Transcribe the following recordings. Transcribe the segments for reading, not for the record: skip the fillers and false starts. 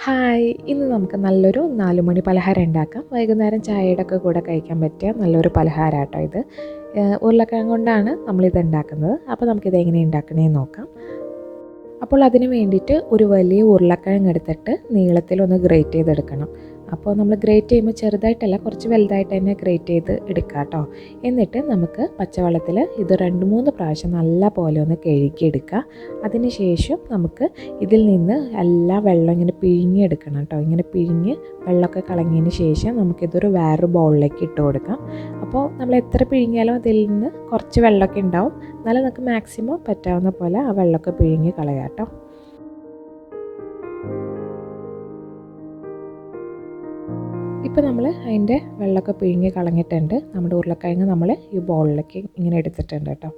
Hi, ഇന്ന് നമുക്ക് നല്ലൊരു 4 മണി പലഹാരം ഉണ്ടാക്കാം. വൈകുന്നേരം ചായയുടെ ഒക്കെ കൂടെ കഴിക്കാൻ പറ്റിയ നല്ലൊരു പലഹാരം കേട്ടോ ഇത്. ഉരുളക്കിഴങ്ങ് കൊണ്ടാണ് നമ്മളിത് ഉണ്ടാക്കുന്നത്. അപ്പോൾ നമുക്കിത് എങ്ങനെ ഉണ്ടാക്കണേന്ന് നോക്കാം. അപ്പോൾ അതിന് വേണ്ടിയിട്ട് ഒരു വലിയ ഉരുളക്കിഴങ്ങ് എടുത്തിട്ട് നീളത്തിലൊന്ന് ഗ്രേറ്റ് ചെയ്തെടുക്കണം. അപ്പോൾ നമ്മൾ ഗ്രേറ്റ് ചെയ്യുമ്പോൾ ചെറുതായിട്ടല്ല, കുറച്ച് വലുതായിട്ട് തന്നെ ഗ്രേറ്റ് ചെയ്ത് എടുക്കുക കേട്ടോ. എന്നിട്ട് നമുക്ക് പച്ചവെള്ളത്തിൽ ഇത് 2-3 പ്രാവശ്യം നല്ല പോലെ ഒന്ന് കഴുകിയെടുക്കുക. അതിന് ശേഷം നമുക്ക് ഇതിൽ നിന്ന് എല്ലാ വെള്ളം ഇങ്ങനെ പിഴിഞ്ഞെടുക്കണം കേട്ടോ. ഇങ്ങനെ പിഴിഞ്ഞ് വെള്ളമൊക്കെ കളഞ്ഞതിന് ശേഷം നമുക്കിതൊരു വേറൊരു ബൗളിലേക്ക് ഇട്ട് കൊടുക്കാം. അപ്പോൾ നമ്മൾ എത്ര പിഴിഞ്ഞാലും അതിൽ നിന്ന് കുറച്ച് വെള്ളമൊക്കെ ഉണ്ടാവും. എന്നാലും നമുക്ക് മാക്സിമം പറ്റാവുന്ന പോലെ ആ വെള്ളമൊക്കെ പിഴിഞ്ഞ് കളയാം കേട്ടോ. ഇപ്പോൾ നമ്മൾ അതിൻ്റെ വെള്ളമൊക്കെ പിഴിഞ്ഞ് കളഞ്ഞിട്ടുണ്ട്. നമ്മുടെ ഉരുളക്കിഴങ്ങ് നമ്മൾ ഈ ബൗളിലേക്ക് ഇങ്ങനെ എടുത്തിട്ടുണ്ട് കേട്ടോ.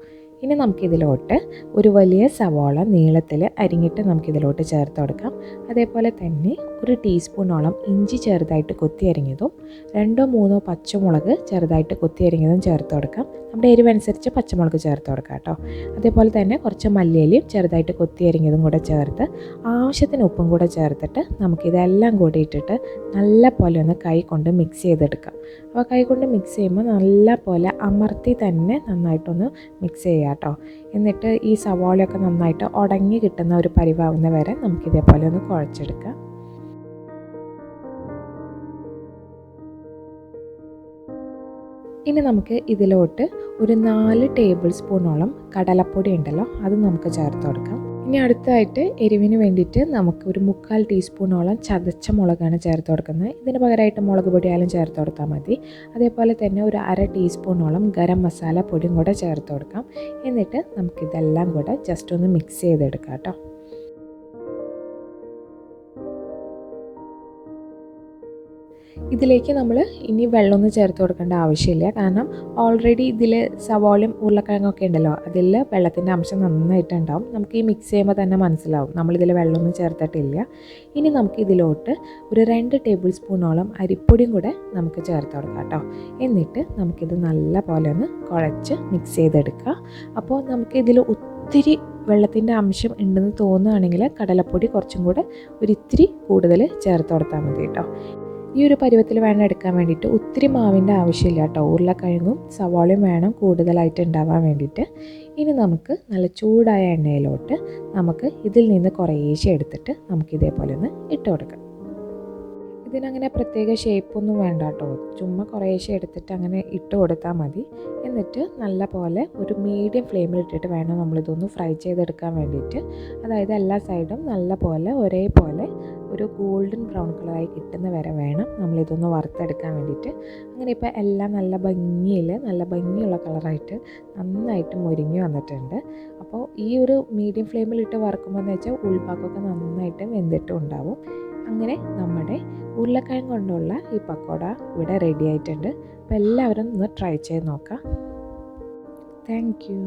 ഇനി നമുക്കിതിലോട്ട് ഒരു വലിയ സവാള നീളത്തിൽ അരിഞ്ഞിട്ട് നമുക്കിതിലോട്ട് ചേർത്ത് കൊടുക്കാം. അതേപോലെ തന്നെ ഒരു ടീസ്പൂണോളം ഇഞ്ചി ചെറുതായിട്ട് കൊത്തി അരിഞ്ഞതും 2-3 പച്ചമുളക് ചെറുതായിട്ട് കൊത്തി അരിഞ്ഞതും ചേർത്ത് കൊടുക്കാം. നമ്മുടെ എരിവനുസരിച്ച് പച്ചമുളക് ചേർത്ത് കൊടുക്കാം കേട്ടോ. അതേപോലെ തന്നെ കുറച്ച് മല്ലിയിലയും ചെറുതായിട്ട് കൊത്തി അരിഞ്ഞതും കൂടെ ചേർത്ത് ആവശ്യത്തിന് ഉപ്പും കൂടെ ചേർത്തിട്ട് നമുക്കിതെല്ലാം കൂടി ഇട്ടിട്ട് നല്ല പോലെ ഒന്ന് കൈ കൊണ്ട് മിക്സ് ചെയ്തെടുക്കാം. അപ്പോൾ കൈ കൊണ്ട് മിക്സ് ചെയ്യുമ്പോൾ നല്ല പോലെ അമർത്തി തന്നെ നന്നായിട്ടൊന്ന് മിക്സ് ചെയ്യാം കേട്ടോ. എന്നിട്ട് ഈ സവാളയൊക്കെ നന്നായിട്ട് ഉടങ്ങി കിട്ടുന്ന ഒരു പരിവാവുന്ന വരെ നമുക്കിതേപോലെ ഒന്ന് കുഴച്ചെടുക്കാം. ഇനി നമുക്ക് ഇതിലോട്ട് ഒരു 4 ടേബിൾ സ്പൂണോളം കടലപ്പൊടി ഉണ്ടല്ലോ, അത് നമുക്ക് ചേർത്ത് കൊടുക്കാം. ഇനി അടുത്തായിട്ട് എരിവിന് വേണ്ടിയിട്ട് നമുക്ക് ഒരു 3/4 ടീസ്പൂണോളം ചതച്ച മുളകാണ് ചേർത്ത് കൊടുക്കുന്നത്. ഇതിന് പകരമായിട്ട് മുളക് പൊടിയാലും ചേർത്ത് കൊടുത്താൽ മതി. അതേപോലെ തന്നെ ഒരു 1/2 ടീസ്പൂണോളം ഗരം മസാല പൊടിയും കൂടെ ചേർത്ത് കൊടുക്കാം. എന്നിട്ട് നമുക്കിതെല്ലാം കൂടെ ജസ്റ്റ് ഒന്ന് മിക്സ് ചെയ്തെടുക്കാം കേട്ടോ. ഇതിലേക്ക് നമ്മൾ ഇനി വെള്ളമൊന്നും ചേർത്ത് കൊടുക്കേണ്ട ആവശ്യമില്ല. കാരണം ഓൾറെഡി ഇതിൽ സവാളയും ഉരുളക്കിഴങ്ങൊക്കെ ഉണ്ടല്ലോ, അതിൽ വെള്ളത്തിൻ്റെ അംശം നന്നായിട്ടുണ്ടാവും. നമുക്ക് ഈ മിക്സ് ചെയ്യുമ്പോൾ തന്നെ മനസ്സിലാവും നമ്മളിതിൽ വെള്ളമൊന്നും ചേർത്തിട്ടില്ല. ഇനി നമുക്ക് ഇതിലോട്ട് ഒരു 2 ടേബിൾ സ്പൂണോളം അരിപ്പൊടിയും കൂടെ നമുക്ക് ചേർത്ത് കൊടുക്കാം കേട്ടോ. എന്നിട്ട് നമുക്കിത് നല്ല പോലെ ഒന്ന് കുഴച്ച് മിക്സ് ചെയ്തെടുക്കുക. അപ്പോൾ നമുക്കിതിൽ ഒത്തിരി വെള്ളത്തിൻ്റെ അംശം ഉണ്ടെന്ന് തോന്നുകയാണെങ്കിൽ കടലപ്പൊടി കുറച്ചും കൂടെ ഒരിത്തിരി കൂടുതൽ ചേർത്ത് കൊടുത്താൽ മതി കേട്ടോ. ഈ ഒരു പരുവത്തിൽ വേണം എടുക്കാൻ വേണ്ടിയിട്ട്. ഒത്തിരി മാവിൻ്റെ ആവശ്യമില്ല കേട്ടോ. ഉരുളക്കിഴങ്ങും സവാളയും വേണം കൂടുതലായിട്ട് ഉണ്ടാവാൻ വേണ്ടിയിട്ട്. ഇനി നമുക്ക് നല്ല ചൂടായ എണ്ണയിലോട്ട് നമുക്ക് ഇതിൽ നിന്ന് കുറേശ്ശെ എടുത്തിട്ട് നമുക്കിതേപോലെ ഒന്ന് ഇട്ട് കൊടുക്കാം. ഇതിനങ്ങനെ പ്രത്യേക ഷേപ്പൊന്നും വേണ്ട കേട്ടോ. ചുമ്മാ കുറേശ്ശെ എടുത്തിട്ട് അങ്ങനെ ഇട്ട് കൊടുത്താൽ മതി. എന്നിട്ട് നല്ല പോലെ ഒരു മീഡിയം ഫ്ലെയിമിലിട്ടിട്ട് വേണം നമ്മളിതൊന്ന് ഫ്രൈ ചെയ്തെടുക്കാൻ വേണ്ടിയിട്ട്. അതായത് എല്ലാ സൈഡും നല്ല പോലെ ഒരേപോലെ ഒരു ഗോൾഡൻ ബ്രൗൺ കളറായി കിട്ടുന്ന വരെ വേണം നമ്മളിതൊന്ന് വറുത്തെടുക്കാൻ വേണ്ടിയിട്ട്. അങ്ങനെ ഇപ്പോൾ എല്ലാം നല്ല ഭംഗിയുള്ള കളറായിട്ട് നന്നായിട്ട് മുരിഞ്ഞ് വന്നിട്ടുണ്ട്. അപ്പോൾ ഈ ഒരു മീഡിയം ഫ്ലെയിമിലിട്ട് വറുക്കുമ്പോൾ എന്ന് വെച്ചാൽ ഉൾഭാഗമൊക്കെ നന്നായിട്ട് വെന്തിട്ടും ഉണ്ടാവും. അങ്ങനെ നമ്മുടെ ഉരുളക്കിഴങ്ങ് കൊണ്ടുള്ള ഈ പക്കോട ഇവിടെ റെഡി ആയിട്ടുണ്ട്. അപ്പോൾ എല്ലാവരും ഒന്ന് ട്രൈ ചെയ്ത് നോക്കാം. Thank you.